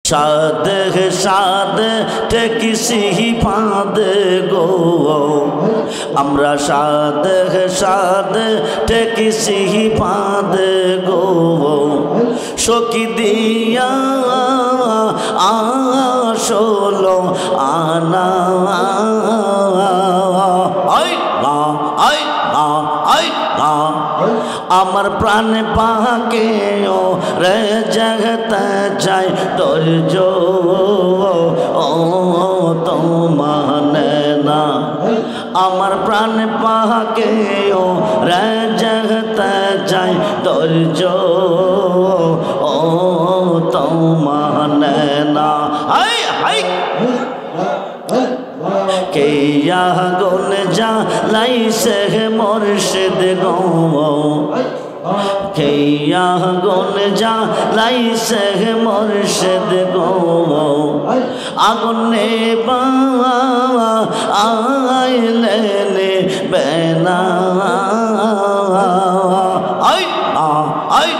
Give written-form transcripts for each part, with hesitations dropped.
शाद शाद टेकिसी फाँद गो আমরা शाद शाद टेकिसी फाँद गो सखी दिया आसलो आना আমার প্রাণ পাকে ও রে জগতে চাই তোর জো ও তো মানে না আমার প্রাণ পাকে ও রে জগতে চাই তোর জো ও তো মানে না হাই হাই के यह गुन जा लाई से मुर्शिद गो के यह गुन जा लाई से मुर्शिद गो आगुने बा आय लेने बेना आई आई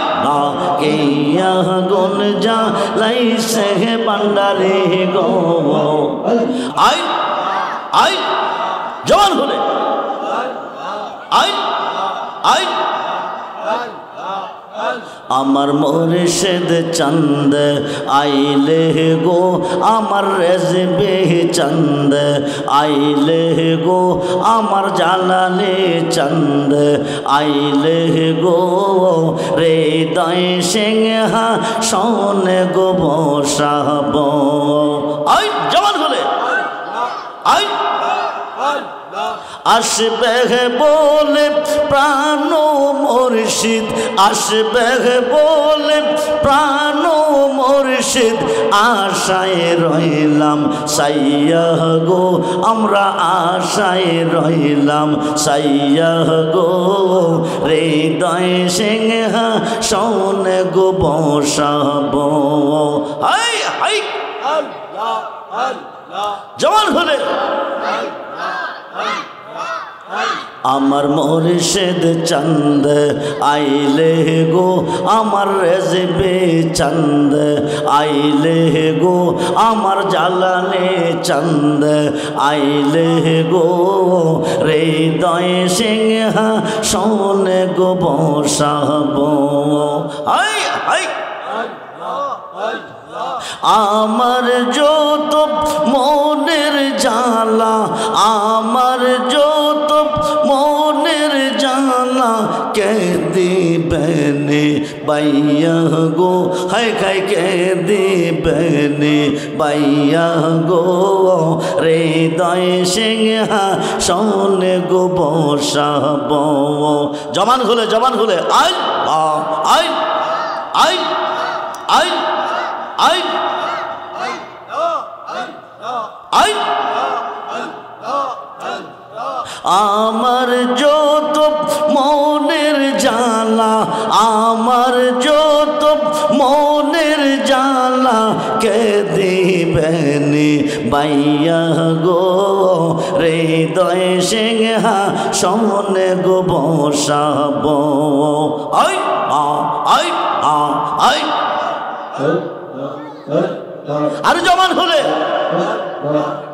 के यह गुन जा लाई से बंडारे गो आई आई जवान होले आई आई আমার মুর্শিদ চন্দ আইলে গো আমার রেজবে চন্দ আইলে গো আমার জালালে চন্দ আইলে গো রে দয় সিংহ সোনে গো বসাব আই জওয়ান হলে আই আসবে বলে প্রাণ মুর্শিদ আসবে বলে প্রাণ মুর্শিদ আশায় রইলাম সাইয়া গো আমরা আশায় রইলাম সাইয়া গো হৃদয় সিংহ সোনে গো বসাব হাই হাই আল্লাহ আল্লাহ জওয়ান হলে আমার মুর্শিদ চন্দ আইলে গো আমার রেজবে চন্দ আইলে গো আমার জালালে চন্দ আইলে গো হৃদয় সিংহ সোনে গো বসাব হাই হাই আমার যত মনের জ্বালা আমার যত মনের জ্বালা কে দিবেনে বাইয়া গো হাই খাই কে দিবেনে বাইয়া গো হৃদয় সিংহ সোনে গো বসাব জবান খুলে I I I I I I আমার যত মনের জ্বালা আমার যত মনের জ্বালা কে দিবেনে বাইয়া গো হৃদয় সিংহ সোনে গো বসাব আই আই আই আর জমান হলে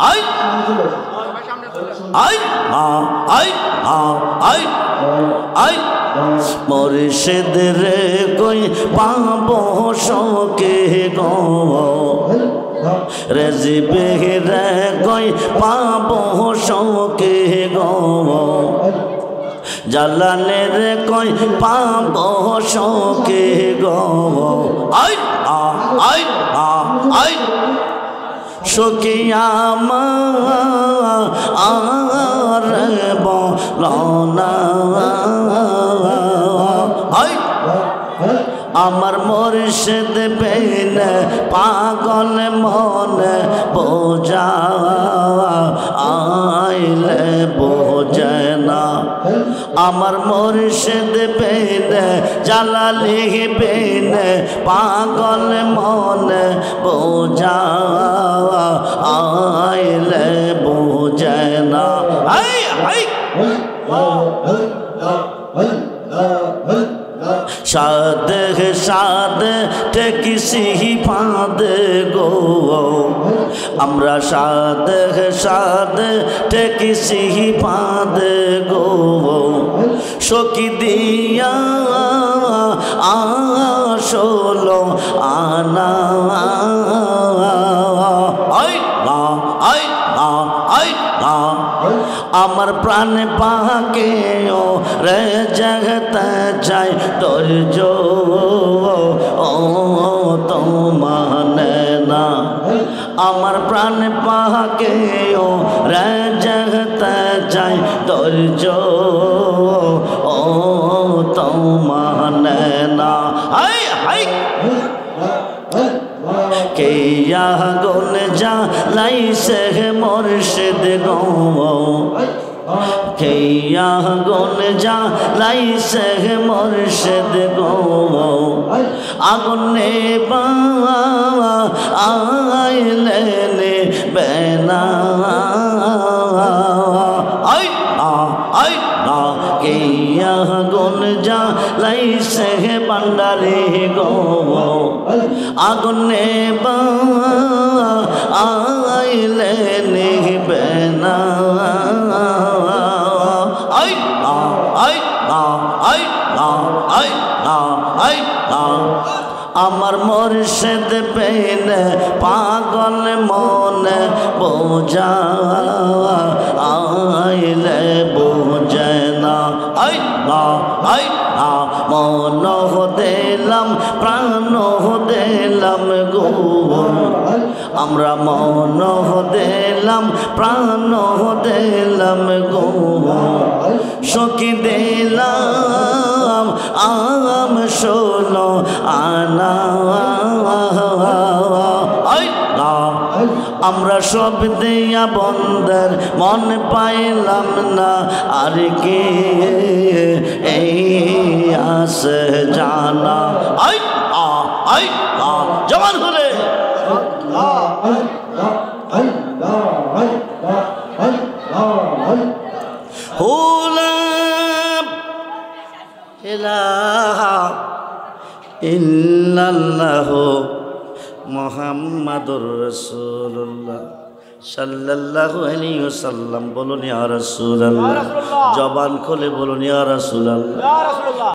I I I I I মুর্শিদ রে কই পাবো শোকে গো রেজবে রে কই পাবো শোকে গো জালালের কই পাবো শোকে গো আই আই আই সখিয়া আর বলনা আই আমার মুর্শিদ বেন পাগল মন বোঝা আইলে বোঝে না আমার মুর্শিদ বেন জালালি বেন পাগল মন বোঝা আইলে বোঝে না আই আই शाद সাদ ঠেকিছি ফাঁদে গো আমরা সাদ সাদ ঠেকিছি ফাঁদে গো সখী দিয়া আসলো আনা আমার প্রাণ পাকে ও রে জগতে চাই তোর জো ও তো মানে না আমার প্রাণ পাকে ও রে জগতে চাই তোর জো ও তো মানে না হাই হাই কে আগুন জ্বালাইছে মুর্শিদ গো কে আগুন জ্বালাইছে মুর্শিদ গো আগুন নেবা আইলে নেবে না কে আগুন জ্বালাইছে ভান্ডারে গো আগুন নেবা আইলে নেবে না আমার মুর্শিদ পেন পাগল মনে বোঝা আইলে বোঝে না মন দিলাম প্রাণ দিলাম গো আমরা মন দিলাম প্রাণ দিলাম গো সখী দিলাম আম শোনো আনা আমরা সব দিয়া বন্ধের মন পাইলাম না আর কি এই আসে জানা জবান করে ইল্লাল্লাহু মুহাম্মাদুর রাসূলুল্লাহ সাল্লাল্লাহু আলাইহি ওয়াসাল্লাম বলুন ইয়া রাসূলুল্লাহ জবান খুলে বলুন ইয়া রাসূলুল্লাহ।